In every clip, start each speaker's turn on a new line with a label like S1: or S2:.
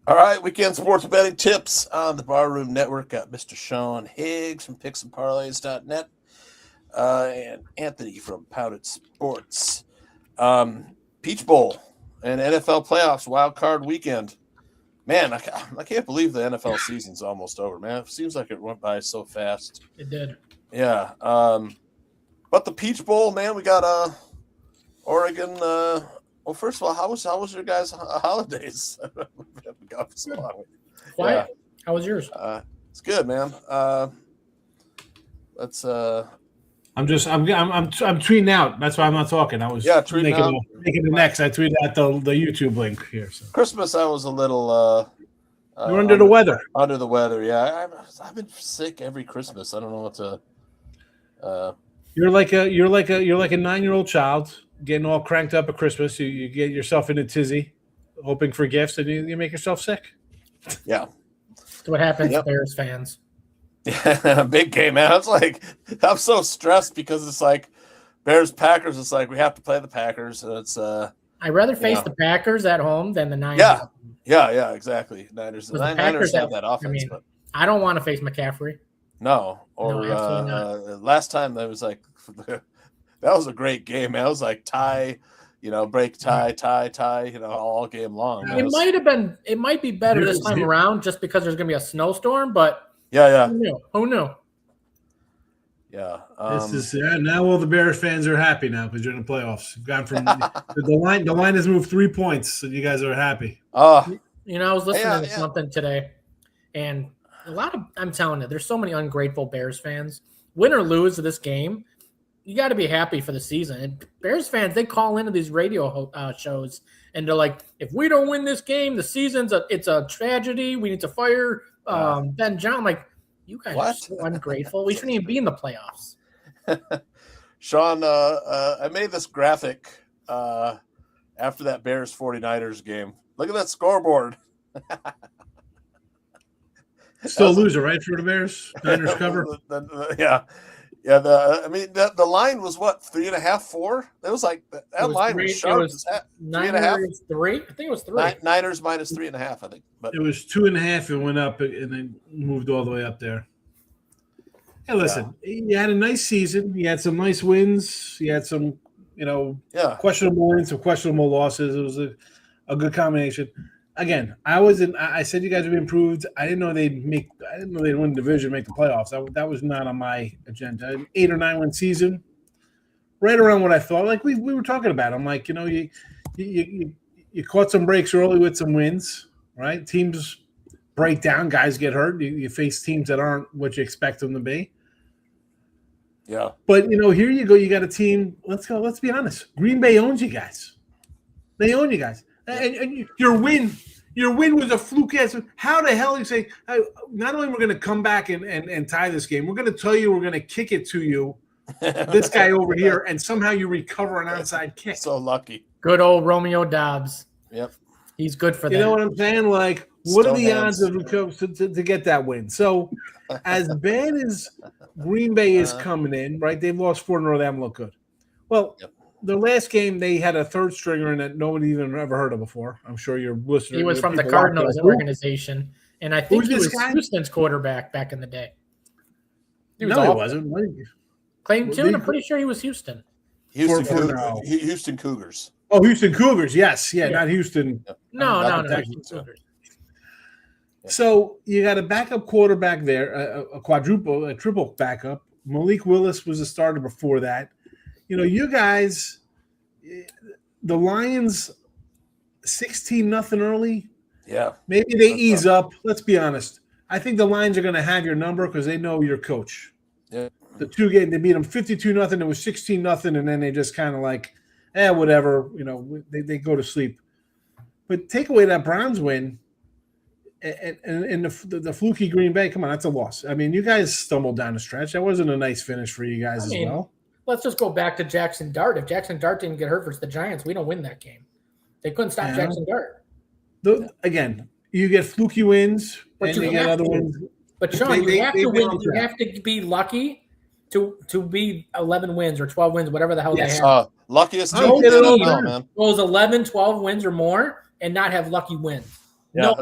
S1: All right, weekend sports betting tips on the Barroom Network. Got Mr. Sean Higgs from picksandparlays.net and Anthony from Powdered Sports. Peach Bowl and NFL playoffs wild card weekend. Man, I can't believe the NFL season's almost over, man. It seems like it went by so fast.
S2: It did.
S1: Yeah. But the Peach Bowl, man, we got Oregon. Well, first of all, how was your guys' holidays? So
S2: Quiet. Yeah. How was yours?
S1: It's good, man. I'm
S3: tweeting out. That's why I'm not talking. I was making the next. I tweeted out the YouTube link here. So.
S1: Christmas, I was a little.
S3: You're under the weather.
S1: Under the weather, yeah. I've been sick every Christmas. I don't know what to.
S3: You're like a 9-year-old child getting all cranked up at Christmas. You get yourself in a tizzy, hoping for gifts, and you make yourself sick.
S1: Yeah,
S2: that's what happens to Bears fans.
S1: Yeah, big game, man. It's like I'm so stressed because it's like Bears Packers. It's like we have to play the Packers, and it's.
S2: I'd rather face the Packers at home than the Niners.
S1: Yeah, exactly. Niners have that offense, but
S2: I don't want to face McCaffrey.
S1: No, last time that was like that was a great game, man. It was like tie, break tie, all game long.
S2: It might be better this time around just because there's going to be a snowstorm, but
S1: yeah.
S2: Who knew?
S1: Yeah.
S3: Now all the Bears fans are happy now because you're in the playoffs. You've gone from the line has moved 3 points, so you guys are happy.
S2: I was listening to something today, and I'm telling you, there's so many ungrateful Bears fans. Win or lose this game, you got to be happy for the season. And Bears fans, they call into these radio shows, and they're like, if we don't win this game, the season's it's a tragedy. We need to fire Ben John. I'm like, you guys are so ungrateful. We shouldn't even be in the playoffs.
S1: Sean, I made this graphic after that Bears 49ers game. Look at that scoreboard.
S3: Still a loser, right, for the Bears? Niners cover?
S1: Yeah. Yeah, the line was what, 3.5, 4? It was like that line was sharp. It was
S2: 3.5, 3. I think it was 3.
S1: Niners minus 3.5, I think. But
S3: it was 2.5 and went up and then moved all the way up there. Hey, listen, you had a nice season. You had some nice wins. You had some, questionable wins, some questionable losses. It was a good combination. Again, I said you guys would be improved. I didn't know they'd win the division, make the playoffs. That was not on my agenda. An 8 or 9 win season, right around what I thought. Like we were talking about. I'm like, you caught some breaks early with some wins, right? Teams break down, guys get hurt. You face teams that aren't what you expect them to be.
S1: Yeah.
S3: But here you go. You got a team. Let's go. Let's be honest. Green Bay owns you guys. They own you guys. And your win was a fluke. How the hell you say? Not only we're going to come back and tie this game, we're going to tell you we're going to kick it to you, this guy over here, and somehow you recover an onside kick.
S1: So lucky.
S2: Good old Romeo Dobbs.
S1: Yep,
S2: he's good for that.
S3: You know what I'm saying? Like, what are the odds of to get that win? So, as bad as Green Bay is coming in, right? They've lost 4 in a row. They haven't looked good. Well. Yep. The last game, they had a third stringer in that nobody even ever heard of before. I'm sure you're listening.
S2: He was from the Cardinals organization, and I think he was Houston's quarterback back in the day.
S3: He wasn't.
S2: Claim tune. I'm pretty sure he was Houston.
S1: Houston Cougars.
S3: Oh, Houston Cougars. Yes. Yeah. Not Houston.
S2: No. Houston Cougars.
S3: So you got a backup quarterback there, a triple backup. Malik Willis was a starter before that. You guys, the Lions, 16-0 early.
S1: Yeah.
S3: Maybe they ease up. Let's be honest. I think the Lions are going to have your number because they know your coach.
S1: Yeah.
S3: The 2 games, they beat them 52-0. It was 16-0, and then they just kind of like, whatever. They go to sleep. But take away that Browns win, and the fluky Green Bay. Come on, that's a loss. I mean, you guys stumbled down the stretch. That wasn't a nice finish for you guys as well.
S2: Let's just go back to Jackson Dart. If Jackson Dart didn't get hurt versus the Giants, we don't win that game. They couldn't stop Jackson Dart.
S3: Again, you get fluky wins, but you get other wins.
S2: But Sean, you have to win. You have to be lucky to be 11 wins or 12 wins, whatever the hell they have.
S1: Luckiest team
S3: in the NFL, man.
S2: Those 11, 12 wins or more, and not have lucky wins.
S1: Yeah.
S2: No.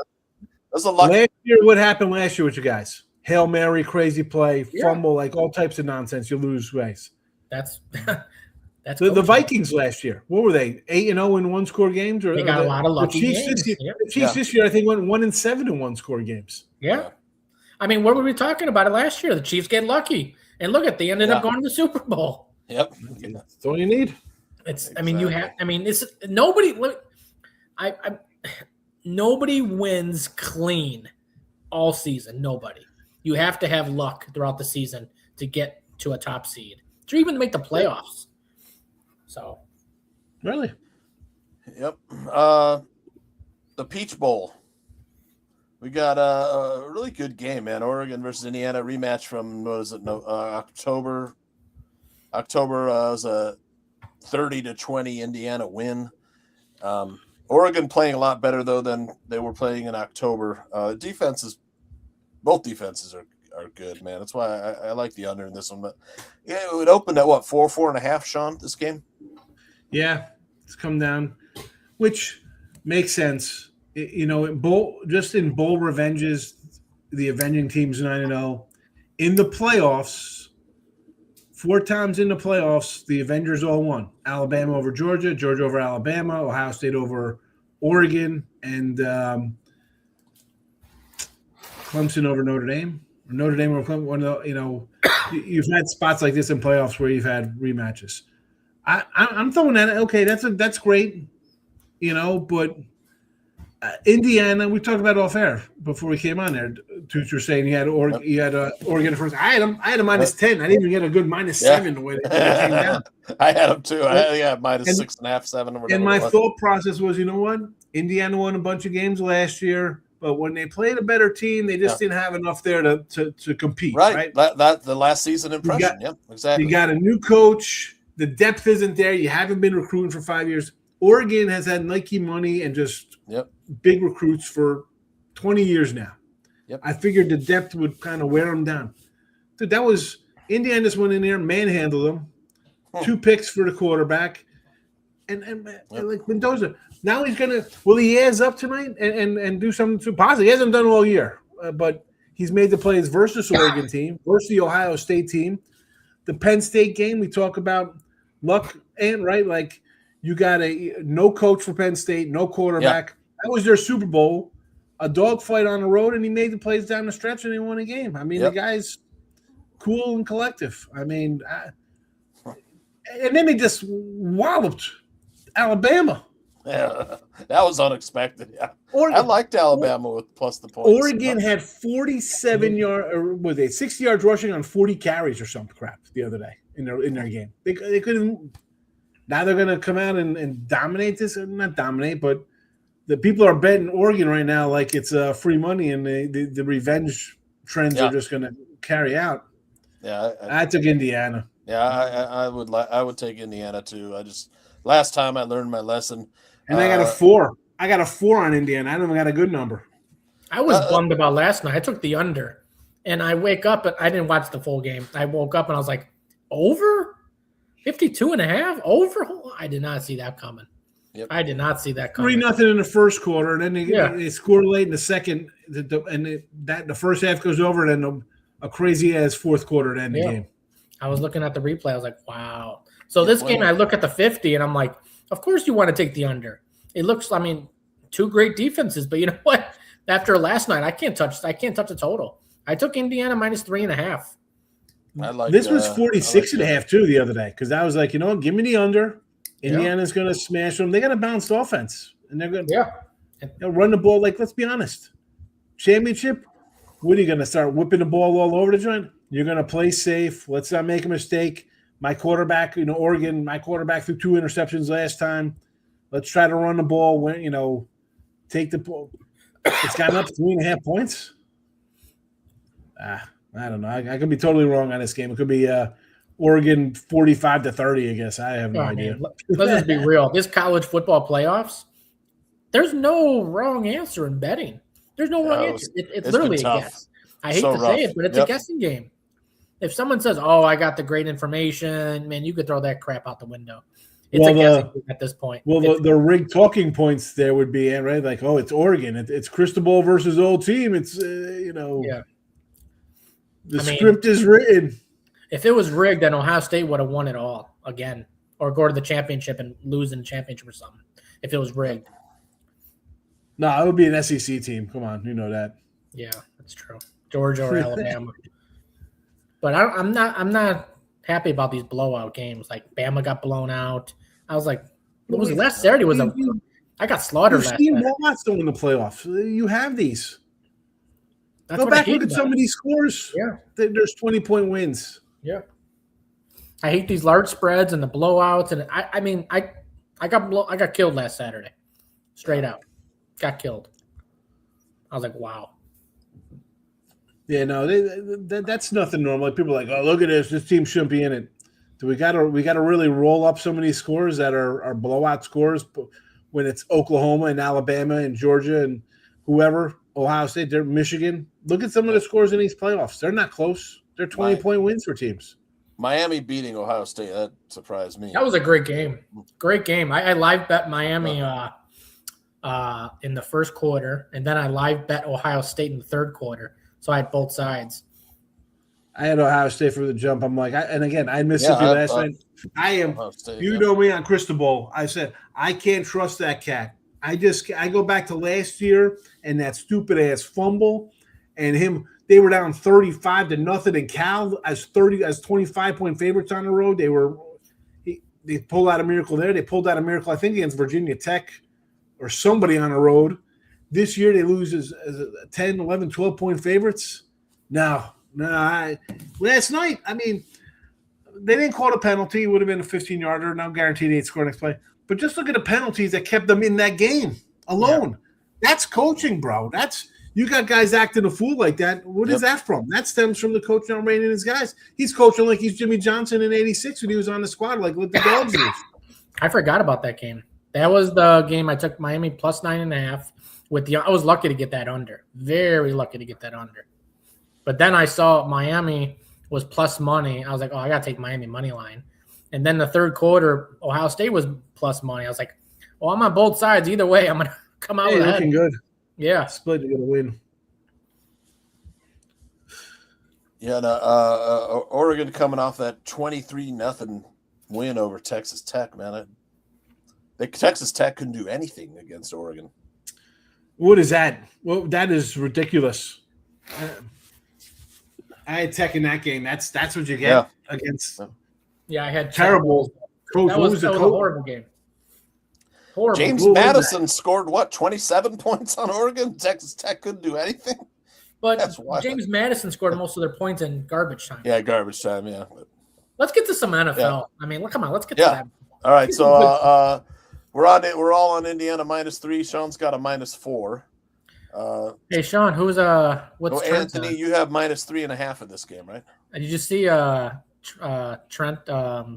S1: That's a lucky.
S3: Last year, what happened last year with you guys? Hail Mary, crazy play, fumble, like all types of nonsense. You lose race.
S2: That's
S3: the Vikings last year. What were they? 8-0 in one-score games? Or
S2: they got a lot of lucky games.
S3: The Chiefs this year, I think, went 1-7 in one-score games.
S2: Yeah. I mean, what were we talking about it last year? The Chiefs get lucky. And look they ended up going to the Super Bowl.
S1: Yep.
S3: That's all you need.
S2: Nobody wins clean all season. Nobody. You have to have luck throughout the season to get to a top seed, to even make the playoffs. So,
S3: really,
S1: yep. The Peach Bowl. We got a really good game, man. Oregon versus Indiana rematch from October. October was a 30-20 Indiana win. Oregon playing a lot better though than they were playing in October. Both defenses are good, man. That's why I like the under in this one. But yeah, it opened at 4.5, Sean, this game?
S3: Yeah, it's come down, which makes sense. In bowl revenges, the avenging team's 9-0. In the playoffs, 4 times in the playoffs, the Avengers all won. Alabama over Georgia, Georgia over Alabama, Ohio State over Oregon, and Clemson over Notre Dame. Or Notre Dame over Clemson. You've had spots like this in playoffs where you've had rematches. I'm throwing that. Okay, that's great. But Indiana, we talked about off air before we came on there. Tooch was saying you had Oregon first. I had them -10. I didn't even get a good -7 when it came down.
S1: I had them too. I had -6.5, 7.
S3: And my thought process was, you know what? Indiana won a bunch of games last year, but when they played a better team, they just didn't have enough there to compete. Right.
S1: That the last season impression. Yep, exactly.
S3: You got a new coach. The depth isn't there. You haven't been recruiting for 5 years. Oregon has had Nike money and just big recruits for 20 years now.
S1: Yep.
S3: I figured the depth would kind of wear them down. Dude, that was Indiana just went in there, manhandled them. 2 picks for the quarterback. And like Mendoza. Now he's gonna he ease up tonight and do something positive. He hasn't done it all year, but he's made the plays versus Oregon team, versus the Ohio State team. The Penn State game, we talk about luck and right, like you got no coach for Penn State, no quarterback. Yeah. That was their Super Bowl, a dogfight on the road, and he made the plays down the stretch and they won a game. I mean, the guy's cool and collective. I mean, and then they just walloped Alabama.
S1: Yeah, that was unexpected. Yeah, I liked Alabama with plus the points.
S3: Oregon had 47 yards, or was they 60 yards rushing on 40 carries or some crap the other day in their game. They couldn't. Now they're going to come out and dominate this. Not dominate, but the people are betting Oregon right now like it's free money, and the revenge trends are just going to carry out.
S1: Yeah,
S3: I took Indiana.
S1: Yeah, I would take Indiana too. Last time I learned my lesson.
S3: And I got a 4. I got a 4 on Indiana. I don't even got a good number.
S2: I was bummed about last night. I took the under. And I wake up, and I didn't watch the full game. I woke up, and I was like, over? 52.5? Over? I did not see that coming.
S1: Yep.
S2: I did not see that coming.
S3: 3-0 in the first quarter, and then they scored late in the second. The first half goes over, and then a crazy-ass fourth quarter to end the game.
S2: I was looking at the replay. I was like, wow. So this game, I look at the 50, and I'm like, of course you want to take the under. It looks, 2 great defenses, but you know what? After last night, I can't touch the total. I took Indiana -3.5.
S3: This was 46.5 too the other day because I was like, give me the under. Indiana's going to smash them. They got a balanced offense, and they're good.
S2: Yeah,
S3: Run the ball. Like, let's be honest. Championship, what are you going to start whipping the ball all over the joint? You're going to play safe. Let's not make a mistake. My quarterback, Oregon, my quarterback threw 2 interceptions last time. Let's try to run the ball when, take the ball. It's gotten up 3.5 points. I don't know. I could be totally wrong on this game. It could be Oregon 45-30, I guess. I have no idea.
S2: Let's just be real. This college football playoffs, there's no wrong answer in betting. There's no wrong answer. It's literally a guess. I hate to say it, but it's a guessing game. If someone says, "Oh, I got the great information," man, you could throw that crap out the window. It's a guessing game at this point.
S3: Well, the rigged talking points there would be right, like, "Oh, it's Oregon. It's Crystal Ball versus old team. It's The script is written."
S2: If it was rigged, then Ohio State would have won it all again, or go to the championship and lose in the championship or something. If it was rigged.
S3: No, it would be an SEC team. Come on, you know that.
S2: Yeah, that's true. Georgia or Alabama. But I'm not happy about these blowout games. Like Bama got blown out. I was like, what was it? Last Saturday I got slaughtered last Saturday.
S3: Blowouts still in the playoffs. You have these. Go back and look at some of these scores.
S2: Yeah,
S3: there's 20-point wins.
S2: Yeah, I hate these large spreads and the blowouts. And I got killed last Saturday, straight out. Got killed. I was like, wow.
S3: Yeah, no, that's nothing normal. People are like, oh, look at this. This team shouldn't be in it. So we gotta really roll up some of these scores that are blowout scores when it's Oklahoma and Alabama and Georgia and whoever, Ohio State, they're Michigan. Look at some of the scores in these playoffs. They're not close. They're 20-point wins for teams.
S1: Miami beating Ohio State, that surprised me.
S2: That was a great game. Great game. I live bet Miami in the first quarter, and then I live bet Ohio State in the third quarter. So I had both sides.
S3: I had Ohio State from the jump. I'm like, I missed Mississippi last night. I am. You know me on Crystal Ball. I said I can't trust that cat. I go back to last year and that stupid ass fumble, and him. They were down 35-0, and Cal as 25-point favorites on the road. They pulled out a miracle there. They pulled out a miracle, I think, against Virginia Tech or somebody on the road. This year they lose as 10, 11, 12-point favorites. No. Last night, they didn't call it a penalty. It would have been a 15-yarder. Now guaranteed they'd score next play. But just look at the penalties that kept them in that game alone. Yeah. That's coaching, bro. You got guys acting a fool like that. What is that from? That stems from the coach not reining his guys. He's coaching like he's Jimmy Johnson in '86 when he was on the squad, like let the dogs loose.
S2: I forgot about that game. That was the game I took Miami plus 9.5. I was lucky to get that under. Very lucky to get that under. But then I saw Miami was plus money. I was like, oh, I got to take Miami money line. And then the third quarter, Ohio State was plus money. I was like, well, I'm on both sides. Either way, I'm going to come out with
S3: looking good.
S2: Yeah.
S3: Split to get a win.
S1: Yeah, Oregon coming off that 23-0 win over Texas Tech, man. Texas Tech couldn't do anything against Oregon.
S3: What is that? Well, that is ridiculous. I had Tech in that game. That's what you get against.
S2: Yeah, I had
S3: terrible coach.
S2: That was a horrible game.
S1: Horrible. James Madison scored 27 points on Oregon. Texas Tech couldn't do anything.
S2: But James Madison scored most of their points in garbage time.
S1: Yeah, garbage time. Yeah.
S2: Let's get to some NFL. Yeah. Come on. Let's get to that.
S1: All right. So we're all on Indiana -3. Sean's got a -4.
S2: Hey Sean, who's what's
S1: Anthony? You have -3.5 in this game, right?
S2: Did you see Trent?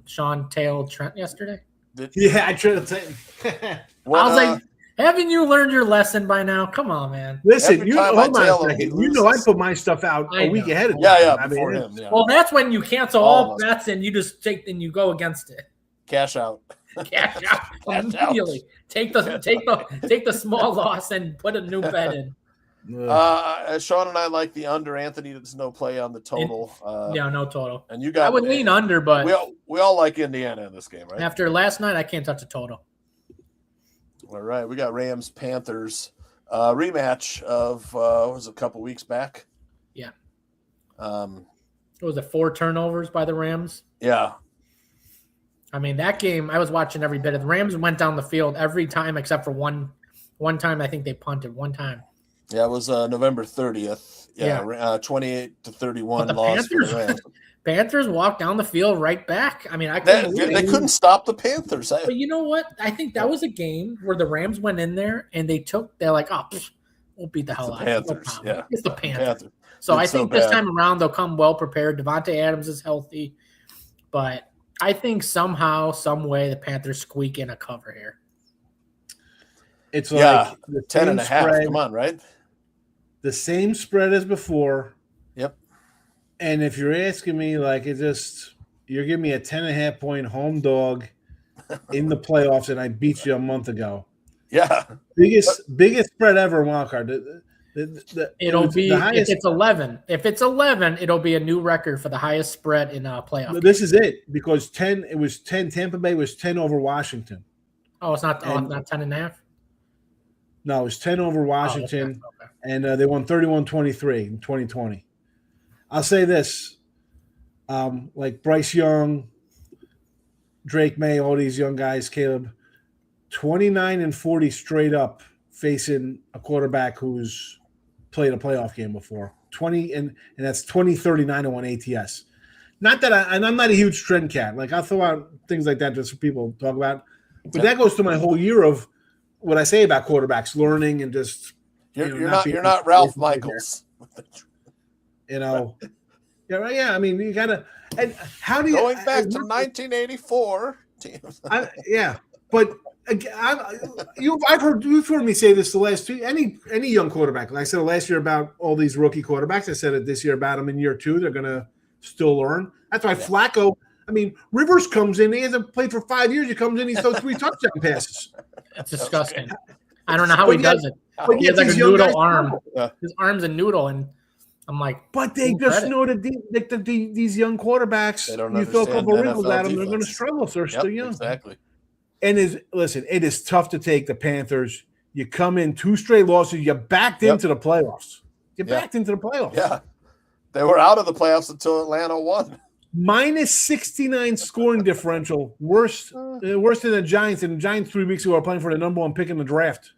S2: Sean tailed Trent yesterday.
S3: I tried to tell
S2: I was like, haven't you learned your lesson by now? Come on, man.
S3: Listen, hold on a second. I put my stuff out a week ahead of time.
S1: Before him. Yeah.
S2: Well, that's when you cancel all bets and you just you go against it.
S1: Cash out.
S2: Cash out immediately. Take the small loss and put a new bet in.
S1: Sean and I like the under. Anthony does no play on the total.
S2: No total.
S1: And you got.
S2: I would lean under, but
S1: we all like Indiana in this game, right?
S2: After last night, I can't touch a total.
S1: All right, we got Rams Panthers rematch of was a couple weeks back.
S2: Yeah. Was it 4 turnovers by the Rams?
S1: Yeah.
S2: I mean, that game, I was watching every bit of the Rams went down the field every time except for one One time, I think they punted. One time.
S1: Yeah, it was November 30th. Yeah. 28-31 loss for the Rams.
S2: Panthers walked down the field right back. I mean,
S1: they couldn't stop the Panthers.
S2: But you know what? I think that was a game where the Rams went in there and they're like, oh, we'll beat the hell out of it.
S1: Yeah.
S2: It's the Panthers. So I think this time around they'll come well prepared. Devontae Adams is healthy. But I think somehow, some way, the Panthers squeak in a cover here.
S3: It's like
S1: 10.5. Spread, come on, right?
S3: The same spread as before.
S1: Yep.
S3: And if you're asking me, like, you're giving me a 10.5 point home dog in the playoffs, and I beat you a month ago.
S1: Yeah.
S3: Biggest spread ever in wild card.
S2: It'll be the highest, if it's 11. If it's 11, it'll be a new record for the highest spread in a playoff.
S3: This is it, because 10. It was 10. Tampa Bay was 10 over Washington.
S2: Oh, it's not 10.5.
S3: No, it was 10 over Washington, and they won 31-23 in 2020. I'll say this, like Bryce Young, Drake May, all these young guys, Caleb, 29-40 straight up facing a quarterback who's played a playoff game before. 20 and that's 20-39 on ATS. Not that I'm not a huge trend cat. Like, I'll throw out things like that just for people to talk about. But that goes to my whole year of what I say about quarterbacks, learning and just
S1: you're not Ralph Michaels.
S3: Yeah. I mean, you gotta. And how do you
S1: going back to 1984?
S3: But you've heard me say this the last two. Any young quarterback, like I said last year about all these rookie quarterbacks. I said it this year about them in year 2. They're gonna still learn. That's why Flacco. I mean, Rivers comes in. He hasn't played for 5 years. He comes in. He throws 3 touchdown passes.
S2: That's disgusting. I don't know how he does it. He has like a noodle arm. His arm's a noodle, and I'm like,
S3: but they just know that these young quarterbacks, you throw a couple wrinkles at them, they're going to struggle if they're still young.
S1: Exactly.
S3: And it is tough to take the Panthers. You come in 2 straight losses. You backed into the playoffs.
S1: Yeah. They were out of the playoffs until Atlanta won.
S3: Minus 69 scoring differential, worse than the Giants. And the Giants 3 weeks ago are playing for the number 1 pick in the draft.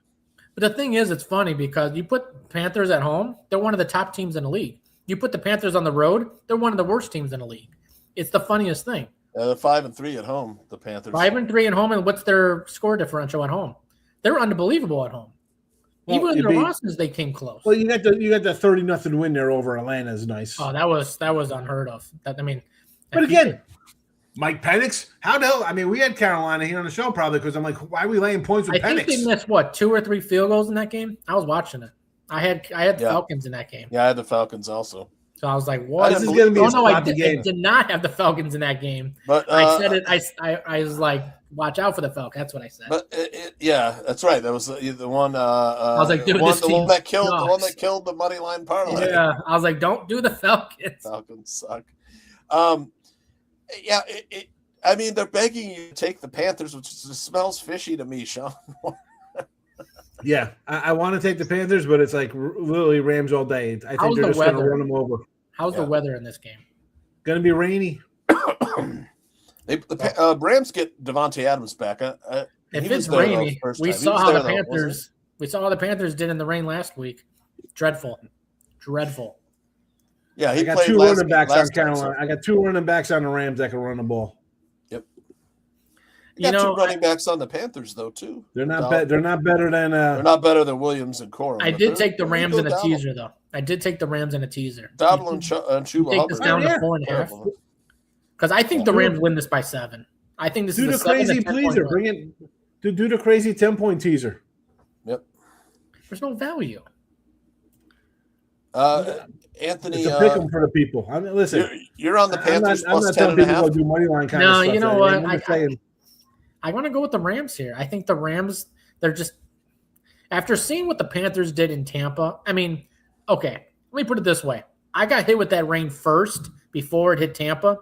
S2: But the thing is, it's funny because you put Panthers at home, they're one of the top teams in the league. You put the Panthers on the road, they're one of the worst teams in the league. It's the funniest thing.
S1: They're 5-3 at home, the Panthers.
S2: 5-3 at home, and what's their score differential at home? They're unbelievable at home. Well, even in their losses, they came close.
S3: Well, you got the 30-0 win there over Atlanta is nice.
S2: Oh, that was unheard of.
S3: But again, Mike Penix, how the hell? I mean, we had Carolina here on the show probably because I'm like, why are we laying points with Penix?
S2: I think they missed 2 or 3 field goals in that game. I was watching it. I had the Falcons in that game.
S1: Yeah, I had the Falcons also.
S2: So I was like, what?
S3: This is going to be
S2: I did not have the Falcons in that game.
S1: But
S2: I said it. I was like, watch out for the Falcons. That's what I said.
S1: But that's right. That was the one. I
S2: was like, dude,
S1: the one that killed the money line parlay.
S2: Yeah, I was like, don't do the Falcons.
S1: Falcons suck. I mean, they're begging you to take the Panthers, which smells fishy to me, Sean.
S3: Yeah, I want to take the Panthers, but it's like literally Rams all day. I think they're just going to run them over.
S2: How's the weather in this game?
S3: Going to be rainy.
S1: The Rams get Devontae Adams back.
S2: If it's rainy, we saw how the Panthers. We saw how the Panthers did in the rain last week. Dreadful.
S1: Yeah,
S3: I got 2 running backs on Carolina. I got 2 running backs on the Rams that can run the ball.
S1: Yep. You got 2 running backs on the Panthers though too.
S3: They're not better than.
S1: They're not better than Williams and Corum.
S2: I did take the Rams in a teaser though.
S1: Dowdle and Chuba
S2: take this down to 4.5. Because I think the Rams win this by 7. I think this is
S3: the crazy teaser. Bring it. Do the crazy 10-point teaser.
S1: Yep.
S2: There's no value.
S1: Anthony,
S3: it's a pick 'em for the people. I mean, listen,
S1: you're on the Panthers
S3: I'm not telling people to do money line kind of stuff.
S2: No, you know what? I want to go with the Rams here. I think the Rams, they're just after seeing what the Panthers did in Tampa. I mean, okay, let me put it this way: I got hit with that rain first before it hit Tampa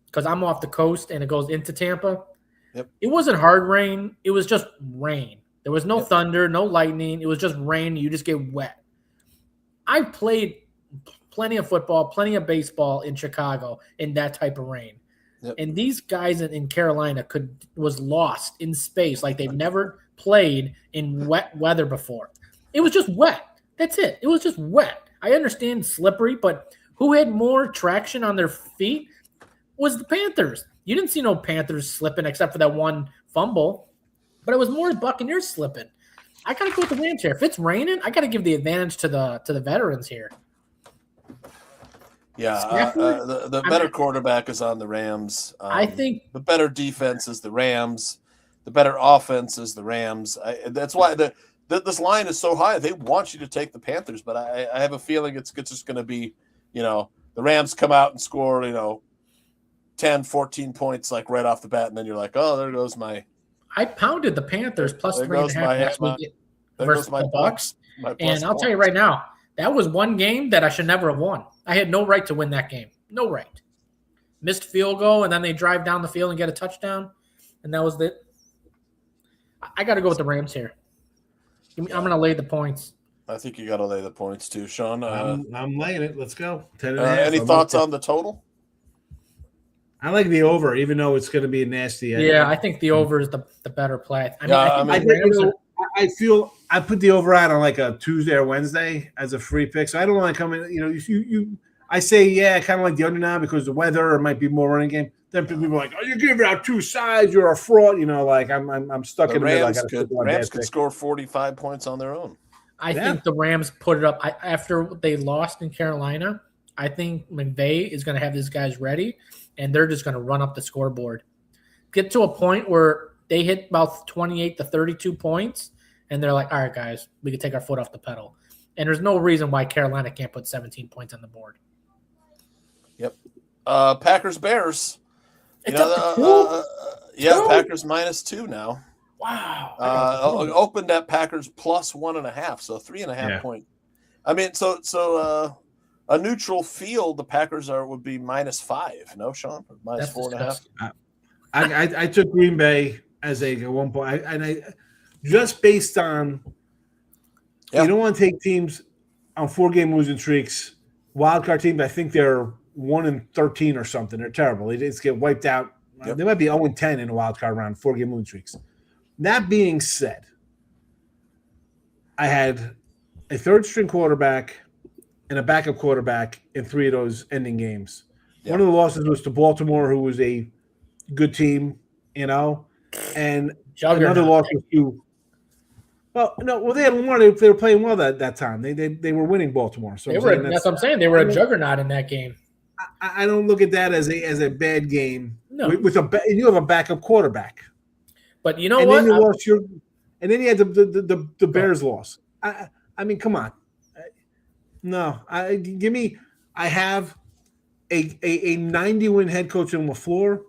S2: because I'm off the coast and it goes into Tampa.
S1: Yep.
S2: It wasn't hard rain; it was just rain. There was no thunder, no lightning. It was just rain. You just get wet. I've played plenty of football, plenty of baseball in Chicago in that type of rain.
S1: Yep.
S2: And these guys in Carolina was lost in space like they've never played in wet weather before. It was just wet. That's it. It was just wet. I understand slippery, but who had more traction on their feet was the Panthers. You didn't see no Panthers slipping except for that one fumble, but it was more Buccaneers slipping. I got to go with the Rams here. If it's raining, I got to give the advantage to the veterans here.
S1: Yeah, the better quarterback is on the Rams.
S2: I think
S1: the better defense is the Rams. The better offense is the Rams. That's why this line is so high. They want you to take the Panthers, but I have a feeling it's just going to be, the Rams come out and score, 10, 14 points like right off the bat, and then you're like, oh, there goes my.
S2: I pounded the Panthers plus 3.5 next week versus
S1: my
S2: the Bucs,
S1: and
S2: I'll tell you right now, that was one game that I should never have won. I had no right to win that game. No right. Missed field goal, and then they drive down the field and get a touchdown, and that was it. I got to go with the Rams here. I'm going to lay the points.
S1: I think you got to lay the points too, Sean.
S3: I'm laying it. Let's go. 10.5.
S1: Any thoughts on the total?
S3: I like the over, even though it's going to be a nasty.
S2: I think the over is the better play.
S3: I feel I put the over out on like a Tuesday or Wednesday as a free pick, so I don't want to come in. I say kind of like the under now because the weather or might be more running game. Then people are like, "Oh, you're giving out two sides. You're a fraud." Like I'm stuck in the middle.
S1: Rams could score 45 points on their own.
S2: I think the Rams put it up after they lost in Carolina. I think McVay is going to have these guys ready, and they're just going to run up the scoreboard. Get to a point where they hit about 28 to 32 points, and they're like, all right, guys, we can take our foot off the pedal. And there's no reason why Carolina can't put 17 points on the board.
S1: Yep. Packers-Bears. Packers -2 now.
S2: Wow.
S1: Opened at Packers plus 1.5, so 3.5 point. I mean, so a neutral field, the Packers would be -5. No, Sean, -4.5.
S3: I took Green Bay as at one point, I just based on you don't want to take teams on 4-game losing streaks. Wild card teams, I think they're 1-13 or something. They're terrible. They just get wiped out. Yep. They might be 0-10 in a wild card round, 4-game losing streaks. That being said, I had a third-string quarterback and a backup quarterback in 3 of those ending games. Yep. One of the losses was to Baltimore, who was a good team, and another loss was to. They had won. They were playing well that time. They were winning Baltimore. So
S2: that's what I'm saying. They were a juggernaut in that game.
S3: I don't look at that as a bad game.
S2: No,
S3: you have a backup quarterback.
S2: But you know what?
S3: And then you had the Bears loss. I mean, come on. No, I have a 90-win head coach in LaFleur.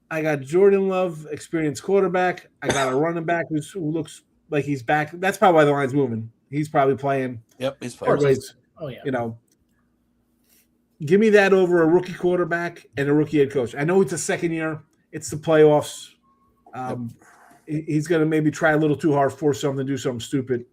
S3: I got Jordan Love, experienced quarterback. I got a running back who looks like he's back. That's probably why the line's moving. He's probably playing.
S1: Yep, he's playing.
S2: Oh yeah.
S3: Give me that over a rookie quarterback and a rookie head coach. I know it's a second year. It's the playoffs. He's going to maybe try a little too hard, force something, do something stupid.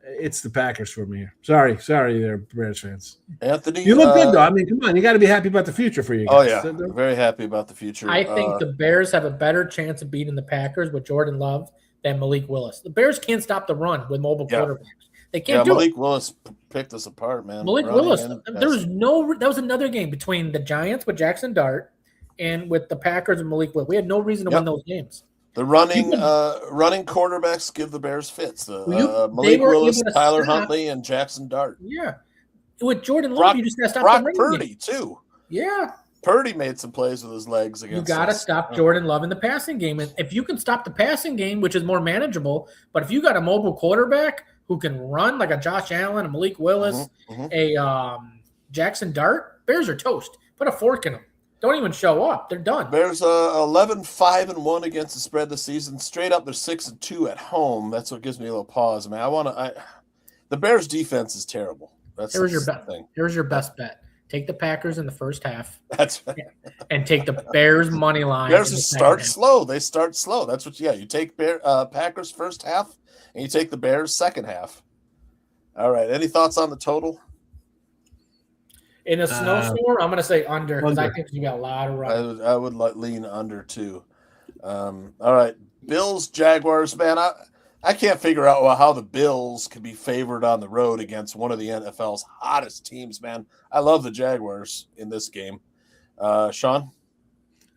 S3: It's the Packers for me here. Sorry there, Bears fans.
S1: Anthony,
S3: you look good though. I mean, come on, you got to be happy about the future for you guys.
S1: Oh yeah, very happy about the future.
S2: I think the Bears have a better chance of beating the Packers with Jordan Love than Malik Willis. The Bears can't stop the run with mobile quarterbacks. They can't do
S1: Malik
S2: it.
S1: Willis picked us apart, man.
S2: Malik Willis. There was that was another game between the Giants with Jackson Dart and with the Packers and Malik Willis. We had no reason to win those games.
S1: The running quarterbacks give the Bears fits. Malik Willis, Tyler Huntley, and Jackson Dart.
S2: Yeah. With Jordan Love, you just got to stop
S1: Brock
S2: the
S1: Purdy,
S2: game.
S1: Too.
S2: Yeah.
S1: Purdy made some plays with his legs against
S2: You got to stop Jordan Love in the passing game. And if you can stop the passing game, which is more manageable, but if you got a mobile quarterback who can run like a Josh Allen, a Malik Willis, a Jackson Dart, Bears are toast. Put a fork in them. Don't even show up. They're done.
S1: Bears 11-5-1 against the spread this season. Straight up, they're 6-2 at home. That's what gives me a little pause, man. The Bears defense is terrible.
S2: Here's your best bet. Take the Packers in the first half.
S1: That's right.
S2: And take the Bears money line.
S1: Bears start slow. They start slow. That's what. Yeah, you take Packers first half, and you take the Bears second half. All right. Any thoughts on the total?
S2: In a snowstorm, I'm going to say under because I think you got a lot of run.
S1: I would lean under too. All right, Bills, Jaguars, man. I can't figure out how the Bills could be favored on the road against one of the NFL's hottest teams, man. I love the Jaguars in this game. Sean?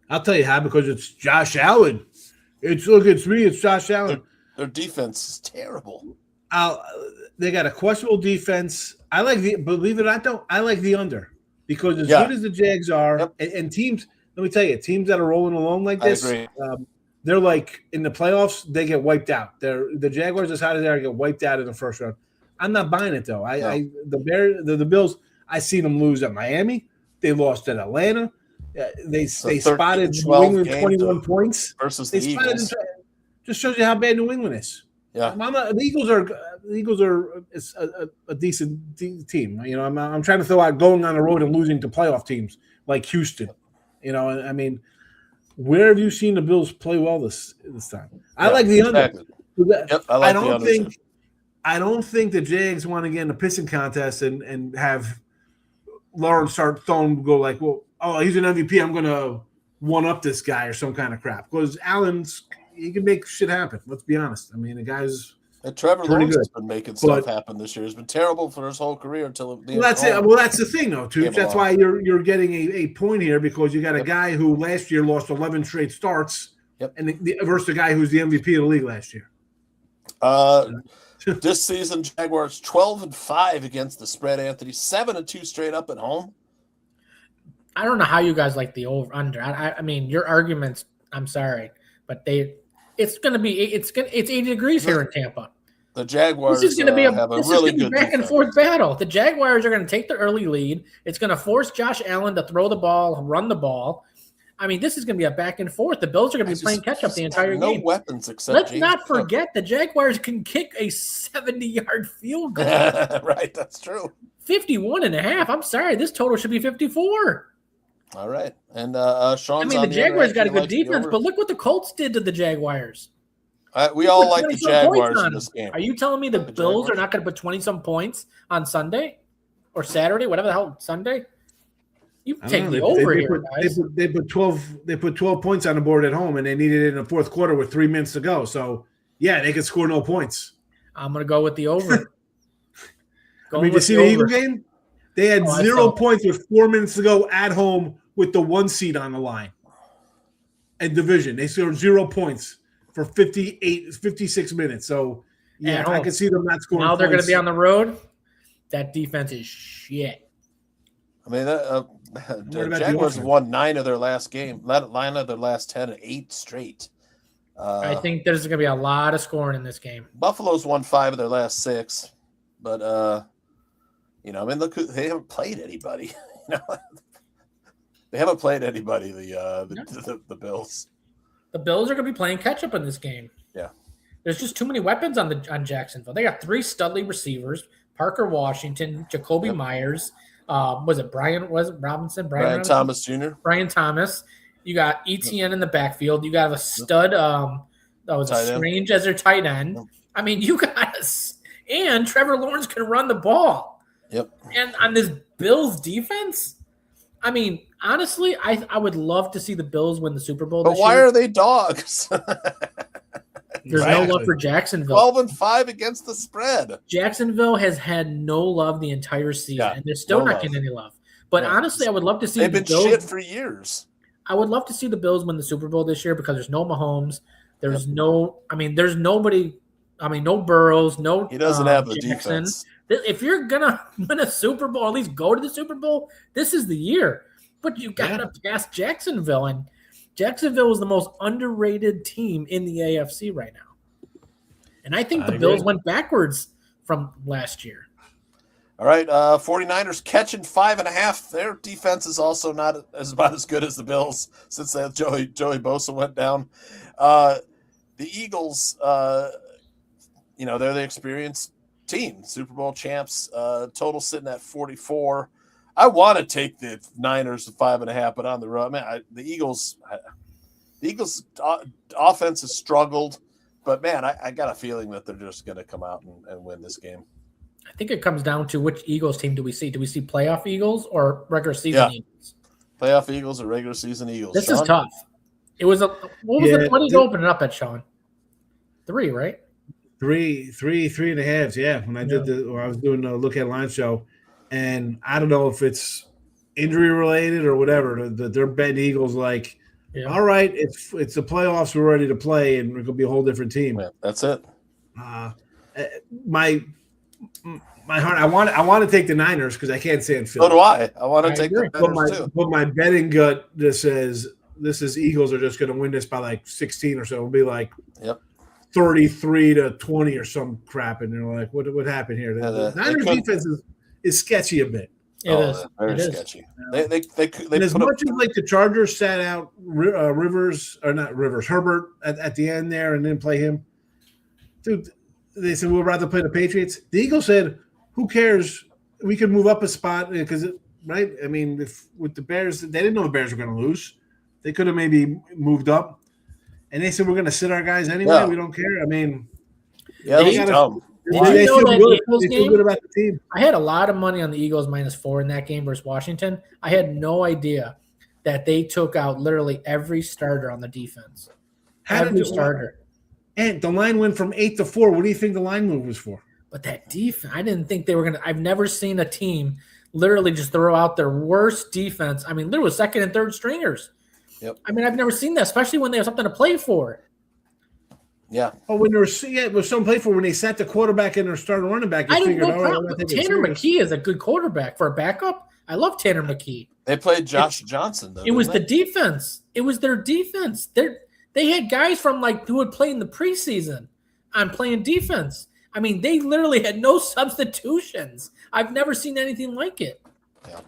S3: I'll tell you how, because it's Josh Allen. It's me. It's Josh Allen.
S1: Their defense is terrible.
S3: They got a questionable defense. Believe it or not, I like the under, because as good as the Jags are, and teams, let me tell you, teams that are rolling along like this, they're like in the playoffs, they get wiped out. The Jaguars, as hot as they are, get wiped out in the first round. I'm not buying it though. The Bills, I seen them lose at Miami. They lost at Atlanta. They spotted New England 21 points
S1: versus the Eagles.
S3: Just shows you how bad New England is.
S1: Yeah,
S3: the Eagles are a decent team. You know, I'm trying to throw out going on the road and losing to playoff teams like Houston. You know, I mean, where have you seen the Bills play well this time? I like the under.
S1: Yep,
S3: I don't think the Jags want to get in a pissing contest and have Lawrence go like, well, he's an MVP. I'm going to one up this guy or some kind of crap. Because he can make shit happen. Let's be honest. I mean, the guy's
S1: Trevor Lawrence has been making stuff happen this year. He's been terrible for his whole career until
S3: that's it. Well, that's the thing, though, Tooch. That's why you're getting a point here, because you got a guy who last year lost 11 straight starts, and versus the guy who's the MVP of the league last year.
S1: This season, Jaguars 12-5 against the spread. Anthony 7-2 straight up at home.
S2: I don't know how you guys like the over under. I mean, your arguments. I'm sorry, but it's 80 degrees here in Tampa.
S1: The Jaguars
S2: this is going to be a
S1: really good
S2: back and forth battle. The Jaguars are going to take the early lead. It's going to force Josh Allen to throw the ball, run the ball. I mean, this is going to be a back and forth. The Bills are going to be playing catch up the entire game.
S1: No weapons except.
S2: Let's not forget the Jaguars can kick a 70-yard field goal.
S1: Right, that's true.
S2: 51.5. I'm sorry, this total should be 54.
S1: All right, and Sean's.
S2: I mean, the Jaguars got a good defense, but look what the Colts did to the Jaguars.
S1: We all like the Jaguars in this game.
S2: Are you telling me the Bills are not going to put 20-some points on Sunday or Saturday, whatever the hell, Sunday? You take the over here, guys.
S3: They put 12 points on the board at home, and they needed it in the fourth quarter with 3 minutes to go. So, yeah, they could score no points.
S2: I'm going to go with the over.
S3: Did you see the Eagle game? They had 0 points with 4 minutes to go at home with the 1 seed on the line. And division. They scored 0 points for 56 minutes. So, yeah, I can see them not scoring.
S2: Now they're going to be on the road. That defense is shit.
S1: I mean, the Jaguars have won 9 of their last 10 and 8 straight.
S2: I think there's going to be a lot of scoring in this game.
S1: Buffalo's won 5 of their last 6, but I mean, look, they haven't played anybody. They haven't played anybody. The Bills.
S2: The Bills are going to be playing catch up in this game.
S1: Yeah,
S2: there's just too many weapons on Jacksonville. They got 3 studly receivers: Parker Washington, Jacoby Myers. Was it Robinson?
S1: Brian Thomas Jr.
S2: Brian Thomas. You got ETN in the backfield. You got a stud. That was Strange as their tight end. I mean, you guys and Trevor Lawrence can run the ball.
S1: Yep.
S2: And on this Bills defense, I mean, honestly, I would love to see the Bills win the Super Bowl.
S1: But why are they dogs?
S2: There's no love for Jacksonville.
S1: 12-5 against the spread.
S2: Jacksonville has had no love the entire season, and they're still not getting any love. But honestly, I would love to see
S1: they've been shit for years.
S2: I would love to see the Bills win the Super Bowl this year because there's no Mahomes. There's there's nobody. I mean, no Burrows, no.
S1: He doesn't have a
S2: Jackson.
S1: defense.
S2: If you're gonna win a Super Bowl, at least go to the Super Bowl. This is the year. But you gotta pass Jacksonville, and Jacksonville is the most underrated team in the AFC right now. And I think the Bills went backwards from last year.
S1: All right, 49ers catching 5.5. Their defense is also not about as good as the Bills since that Joey Bosa went down. The Eagles, they're the experienced team, Super Bowl champs. Total sitting at 44. I want to take the Niners to 5.5, but on the road, the Eagles offense has struggled, but man, I got a feeling that they're just going to come out and win this game.
S2: I think it comes down to which Eagles team do we see? Do we see playoff Eagles or regular season Eagles?
S1: Playoff Eagles or regular season Eagles?
S2: This is tough. It was what was the 20 to open it up at, Sean? 3, right?
S3: 3.5. Yeah, when I was doing the Look at Line show, and I don't know if it's injury related or whatever. They're betting Eagles like, all right, it's the playoffs. We're ready to play, and we're gonna be a whole different team.
S1: Yeah, that's it.
S3: My heart, I want to take the Niners because I can't stand Philly.
S1: So do I. I want to take the Niners too.
S3: But my betting gut just says this is Eagles are just going to win this by like 16 or so. It'll be like 33-20 or some crap, and they're like, "What happened here?" The Niners defense is sketchy a bit.
S2: It is
S1: very sketchy. They
S3: and as much as like the Chargers sat out Herbert at the end there and didn't play him, dude. They said we'd rather play the Patriots. The Eagles said, "Who cares? We can move up a spot because right. I mean, if with the Bears, they didn't know the Bears were going to lose. They could have maybe moved up." And they said, we're going to sit our guys anyway. Yeah. We don't care. I mean,
S1: they dumb.
S3: They feel good about the team.
S2: I had a lot of money on the Eagles -4 in that game versus Washington. I had no idea that they took out literally every starter on the defense. Every starter.
S3: And the line went from 8 to 4. What do you think the line move was for?
S2: But that defense, I didn't think they were going to – I've never seen a team literally just throw out their worst defense. I mean, there was second and third stringers.
S1: Yep.
S2: I mean, I've never seen that, especially when they have something to play for.
S1: Yeah.
S3: Oh, when there was something to play for when they sat the quarterback and their starting running back.
S2: I didn't know. Tanner McKee is a good quarterback for a backup. I love Tanner McKee.
S1: They played Josh Johnson, though.
S2: It was the defense. It was their defense. They had guys from who had played in the preseason on playing defense. I mean, they literally had no substitutions. I've never seen anything like it.
S1: Yeah.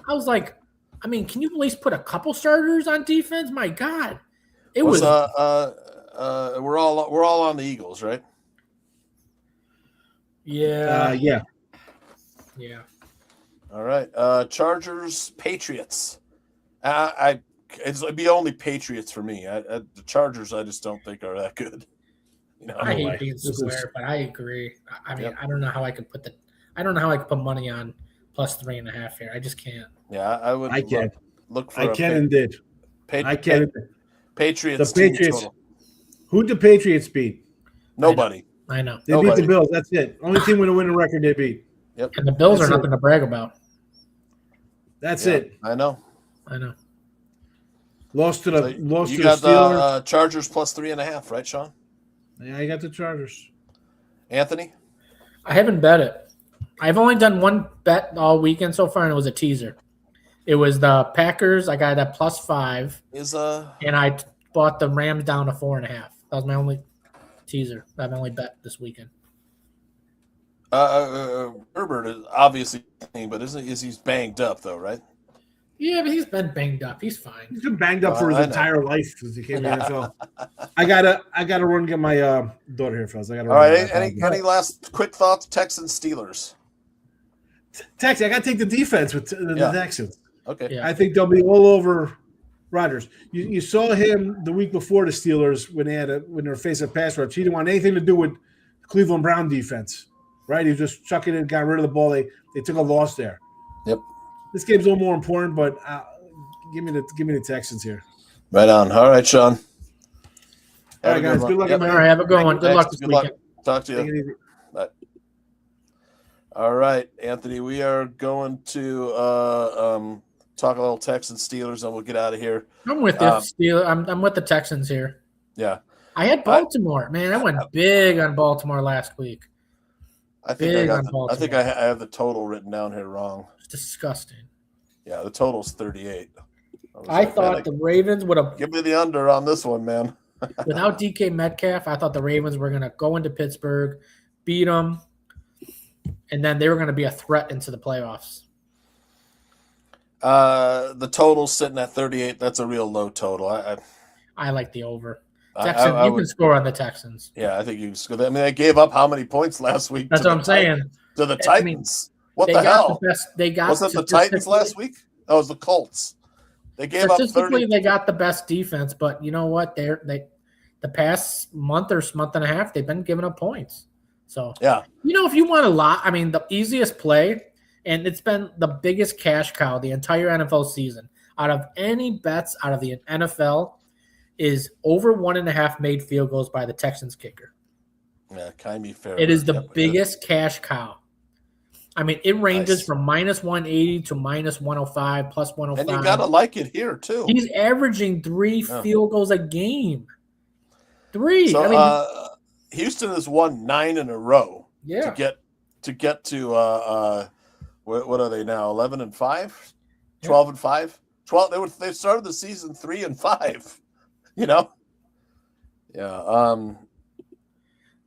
S2: I was like, I mean, can you at least put a couple starters on defense? My God,
S1: we're all on the Eagles, right?
S2: Yeah.
S3: Yeah.
S1: All right. Chargers, Patriots. It'd be only Patriots for me. The Chargers, I just don't think are that good.
S2: I hate being square, but I agree. I mean, I don't know how I could put money on +3.5 here. I just can't.
S1: Yeah, I would.
S3: I can.
S1: Look for.
S3: I can and did. I can.
S1: Patriots.
S3: The Patriots. Who'd the Patriots beat?
S1: Nobody.
S2: I know.
S3: They beat the Bills. That's it. Only team with a winning record they beat.
S1: Yep.
S2: And the Bills are nothing to brag about.
S3: That's it.
S1: I know.
S3: Lost to the Steelers.
S1: You got the Chargers +3.5, right, Sean?
S3: Yeah, I got the Chargers.
S1: Anthony?
S2: I haven't bet it. I've only done one bet all weekend so far, and it was a teaser. It was the Packers. I got at +5. And I bought the Rams down to 4.5. That was my only teaser. I've only bet this weekend.
S1: Herbert is obviously, but he's banged up though, right?
S2: Yeah, but he's been banged up. He's fine.
S3: He's been banged up for his entire life since he came to the NFL. I gotta run and get my daughter here, fellas.
S1: All right. Any last quick thoughts? Texans, Steelers.
S3: I gotta take the defense with the Texans.
S1: Okay.
S2: Yeah.
S3: I think they'll be all over Rodgers. You saw him the week before the Steelers when they were facing pass rush. He didn't want anything to do with the Cleveland Brown defense, right? He was just chucking it, got rid of the ball. They took a loss there.
S1: Yep.
S3: This game's a little more important, but give me the Texans here.
S1: Right on. All right, Sean.
S3: All right, guys. Good luck.
S2: All right, have a good one. Good luck this weekend.
S1: Talk to you. Bye. All right, Anthony. We are going to talk a little Texans Steelers, and we'll get out of here.
S2: I'm with you, Steelers. I'm with the Texans here.
S1: Yeah.
S2: I had Baltimore. Man, I went big on Baltimore last week.
S1: I think I have the total written down here wrong.
S2: It's disgusting.
S1: Yeah, the total's 38.
S2: I thought the Ravens would have.
S1: Give me the under on this one, man.
S2: Without DK Metcalf, I thought the Ravens were going to go into Pittsburgh, beat them, and then they were going to be a threat into the playoffs.
S1: The total's sitting at 38. That's a real low total.
S2: I like the over. Texans, you can score on the Texans.
S1: Yeah, I think you can score. I mean, they gave up how many points last week?
S2: That's what I'm saying.
S1: To the Titans. What the hell?
S2: Was
S1: it the Titans last week? That was the Colts. They gave up 30.
S2: They got the best defense, but you know what? The past month and a half, they've been giving up points. So,
S1: yeah.
S2: If you want a lot, I mean, the easiest play, and it's been the biggest cash cow the entire NFL season, out of any bets out of the NFL, is over 1.5 made field goals by the Texans kicker.
S1: Yeah, Kaimi Fairbairn.
S2: It is the biggest cash cow. I mean, it ranges
S1: Nice.
S2: from minus 180 to minus 105, plus 105.
S1: And you got to like it here, too.
S2: He's averaging 3 field goals a game. 3.
S1: So,
S2: I mean,
S1: Houston has won 9 in a row.
S2: Yeah.
S1: To get to what are they now? 11-5, 12-5, 12. They started the season 3-5. You know. Yeah.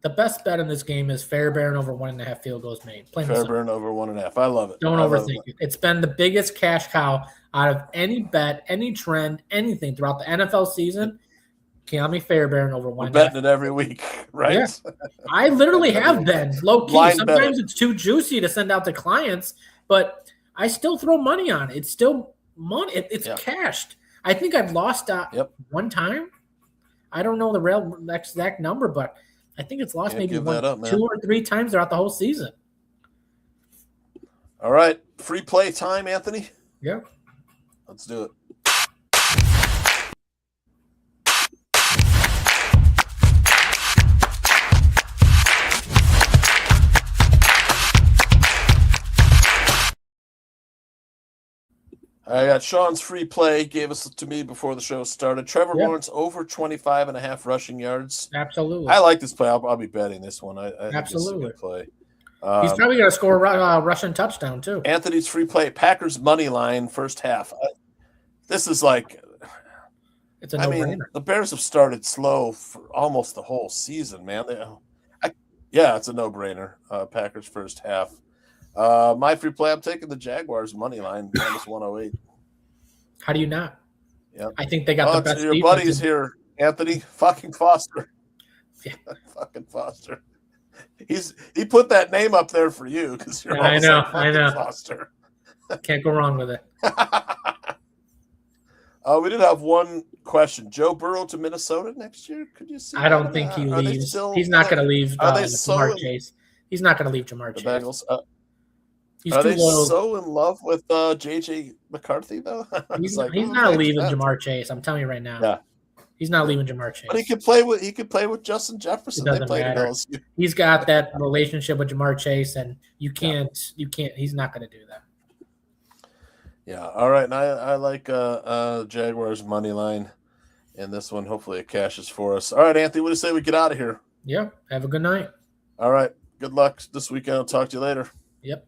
S2: The best bet in this game is Fairbairn over 1.5 field goals made.
S1: Fairbairn over 1.5. I love it.
S2: Don't overthink it. It's been the biggest cash cow out of any bet, any trend, anything throughout the NFL season. Kaimi Fairbairn over 1.5.
S1: We're betting it every week, right?
S2: Yeah. I literally have been low key. Sometimes it's too juicy to send out to clients, but I still throw money on it. It's still money. It's cashed. I think I've lost one time. I don't know the exact number, but I think it's lost maybe 2 or 3 times throughout the whole season.
S1: All right. Free play time, Anthony?
S2: Yeah.
S1: Let's do it. I got Sean's free play, gave us to me before the show started. Trevor Lawrence over 25.5 rushing yards.
S2: Absolutely.
S1: I like this play. I'll be betting this one. I think
S2: Absolutely.
S1: This is a good
S2: play. He's probably going to score a Russian touchdown, too.
S1: Anthony's free play, Packers money line, first half. This is like,
S2: it's a no-brainer.
S1: I mean, the Bears have started slow for almost the whole season, man. It's a no-brainer, Packers first half. My free play, I'm taking the Jaguars money line, minus 108.
S2: How do you not?
S1: Yeah,
S2: I think they got the best.
S1: Your buddies here, Anthony fucking Foster.
S2: Yeah,
S1: fucking Foster. He put that name up there for you because you're.
S2: I know.
S1: Foster.
S2: Can't go wrong with it.
S1: We did have one question. Joe Burrow to Minnesota next year? Could you see?
S2: I don't think he leaves. He's not going to leave. Jamar Chase. He's not going to leave Jamar Chase.
S1: Bengals.
S2: He's
S1: Are
S2: too
S1: they
S2: low.
S1: so in love with JJ McCarthy though?
S2: He's not leaving Jamar Chase. I'm telling you right now.
S1: Yeah,
S2: he's not leaving Jamar Chase.
S1: But he could play with Justin Jefferson.
S2: It doesn't matter. He's got that relationship with Jamar Chase, and you can't. He's not going to do that.
S1: Yeah. All right. And I like Jaguars money line in this one. Hopefully it cashes for us. All right, Anthony. What do you say we get out of here?
S2: Yeah. Have a good night.
S1: All right. Good luck this weekend. I'll talk to you later.
S2: Yep.